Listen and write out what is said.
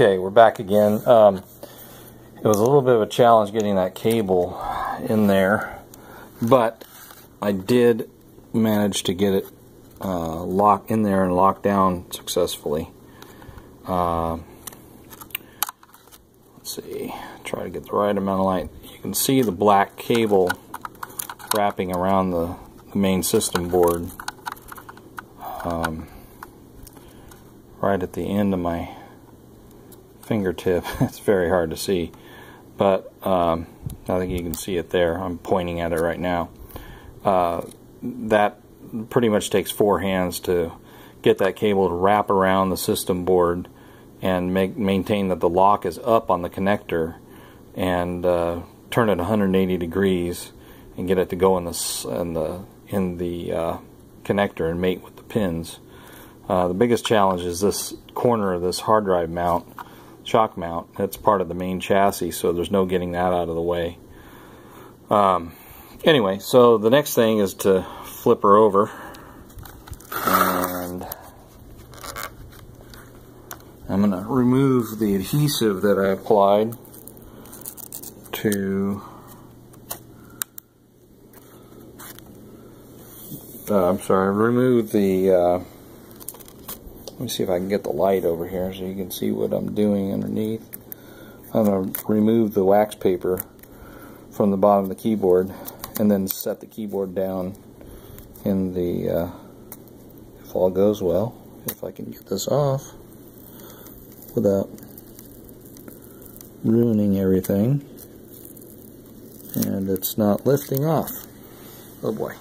Okay, we're back again. It was a little bit of a challenge getting that cable in there, but I did manage to get it locked in there and locked down successfully. Let's see, try to get the right amount of light. You can see the black cable wrapping around the main system board right at the end of my fingertip. It's very hard to see, but I think you can see it there. I'm pointing at it right now. That pretty much takes 4 hands to get that cable to wrap around the system board and maintain that the lock is up on the connector, and turn it 180 degrees and get it to go in the connector and mate with the pins. The biggest challenge is this corner of this hard drive mount, shock mount. That's part of the main chassis, so there's no getting that out of the way. Anyway, so the next thing is to flip her over, and I'm going to remove the adhesive that I applied to remove the let me see if I can get the light over here so you can see what I'm doing underneath. I'm going to remove the wax paper from the bottom of the keyboard and then set the keyboard down in the, if all goes well, if I can get this off without ruining everything. And it's not lifting off. Oh boy.